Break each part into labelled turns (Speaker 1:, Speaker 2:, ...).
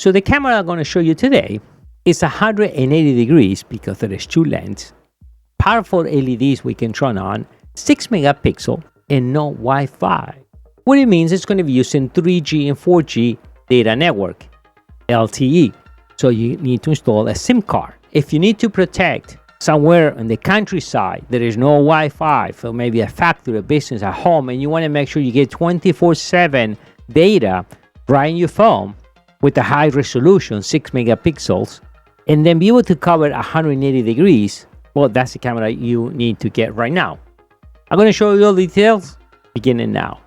Speaker 1: So the camera I'm going to show you today is 180 degrees because there is two lenses, powerful LEDs we can turn on, 6 megapixel, and no Wi-Fi. What it means, it's going to be using 3G and 4G data network, LTE. So you need to install a SIM card. If you need to protect somewhere in the countryside, there is no Wi-Fi for maybe a factory, a business, a home, and you want to make sure you get 24/7 data right in your phone with a high resolution, 6 megapixels, and then be able to cover 180 degrees, well, that's the camera you need to get right now. I'm going to show you all the details beginning now.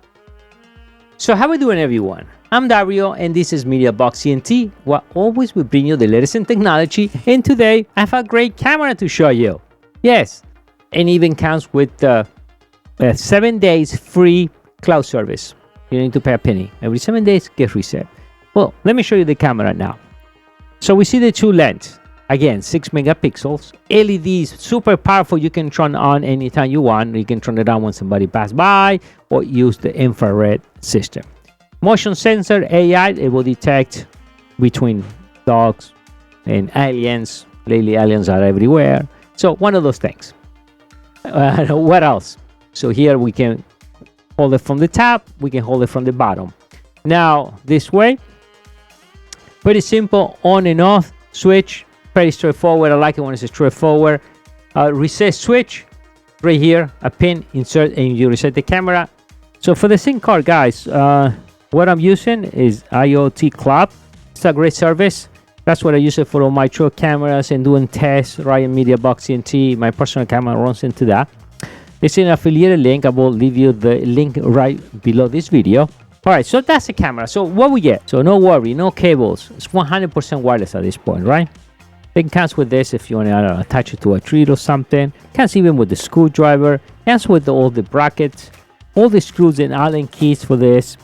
Speaker 1: So how are we doing, everyone? I'm Dario, and this is Mediaboxent, where always we bring you the latest in technology, and today I have a great camera to show you. Yes, and even comes with 7 days free cloud service. You need to pay a penny. Every 7 days, get reset. Well, let me show you the camera now. So we see the two lenses. Again, 6 megapixels, LEDs, super powerful. You can turn on anytime you want. You can turn it on when somebody passes by or use the infrared system. Motion sensor, AI, it will detect between dogs and aliens. Lately, aliens are everywhere. So one of those things. What else? So here we can hold it from the top. We can hold it from the bottom. Now, this way, pretty simple, on and off switch. Pretty straightforward. I like it when it's straightforward. Reset switch right here, a pin, insert, and you reset the camera. So for the SIM card, guys, what I'm using is IoT Club. It's a great service. That's what I use it for all my truck cameras and doing tests right in Mediaboxent. My personal camera runs into that. It's an affiliated link. I will leave you the link right below this video. All right, so that's the camera. So what we get? So no worry, no cables. It's 100% wireless at this point, right? It comes with this if you want to attach it to a tree or something. It comes even with the screwdriver. It comes with all the brackets, all the screws and Allen keys for this.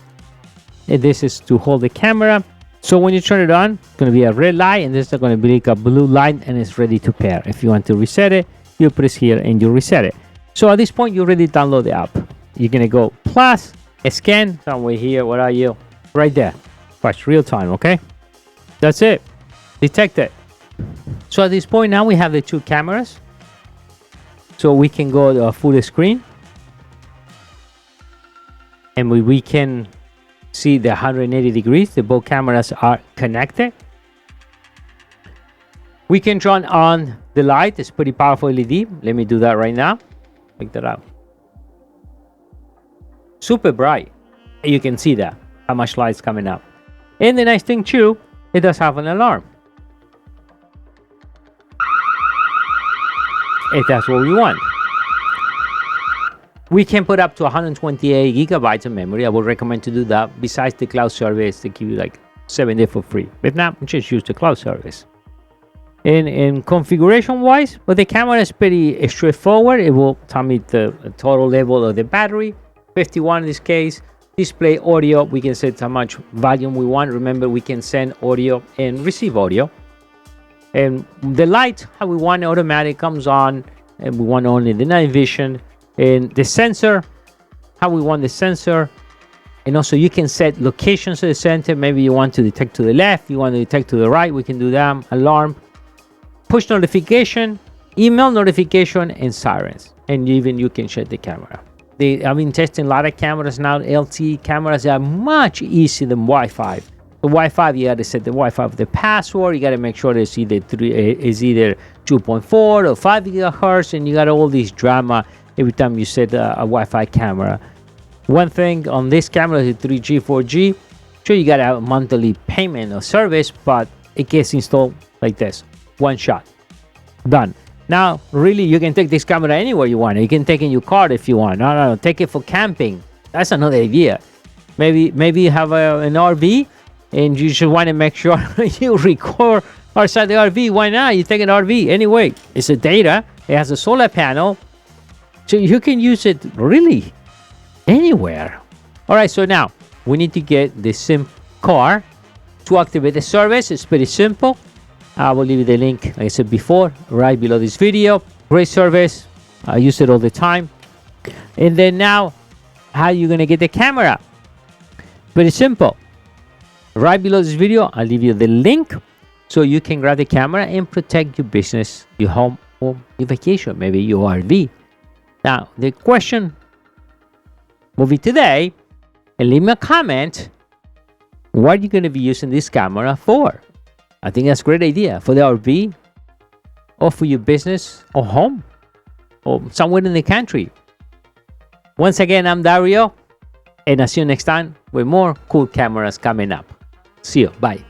Speaker 1: And this is to hold the camera. So when you turn it on, it's going to be a red light, and this is going to be like a blue light, and it's ready to pair. If you want to reset it, you press here and you reset it. So at this point, you already download the app. You're going to go plus, scan, somewhere here. Where are you? Right there. Watch real time, okay? That's it. Detect it. So at this point now we have the two cameras, so we can go to a full screen, and we can see the 180 degrees. The both cameras are connected. We can turn on the light. It's pretty powerful LED. Let me do that right now. Check that out. Super bright. You can see that how much light's coming up. And the nice thing too, it does have an alarm. If that's what we want. We can put up to 128 gigabytes of memory. I would recommend to do that. Besides the cloud service, they give you like 7 days for free. If not, just use the cloud service. In configuration wise, well, the camera is pretty straightforward. It will tell me the total level of the battery, 51 in this case. Display audio, we can set how much volume we want. Remember, we can send audio and receive audio. And the light, how we want, automatic comes on, and we want only the night vision. And the sensor, how we want the sensor. And also you can set locations of the center. Maybe you want to detect to the left, you want to detect to the right, we can do that. Alarm, push notification, email notification, and sirens. And even you can shut the camera. I've been testing a lot of cameras now. LTE cameras are much easier than Wi-Fi. The Wi-Fi, you got to set the Wi-Fi with the password. You got to make sure it's either 2.4 or 5 gigahertz, and you got all these drama every time you set a Wi-Fi camera. One thing on this camera is 3G, 4G. Sure, you got to have a monthly payment or service, but it gets installed like this, one shot, done. Now, really, you can take this camera anywhere you want. You can take it in your car if you want. No, take it for camping. That's another idea. Maybe you have an RV. And you should want to make sure you record outside the RV. Why not? You take an RV anyway. It's a data. It has a solar panel. So you can use it really anywhere. All right, so now we need to get the SIM card to activate the service. It's pretty simple. I will leave you the link, like I said before, right below this video. Great service. I use it all the time. And then now, how are you going to get the camera? Pretty simple. Right below this video, I'll leave you the link so you can grab the camera and protect your business, your home, or your vacation, maybe your RV. Now, the question movie today, and leave me a comment, what are you going to be using this camera for? I think that's a great idea for the RV or for your business or home or somewhere in the country. Once again, I'm Dario, and I'll see you next time with more cool cameras coming up. See you. Bye.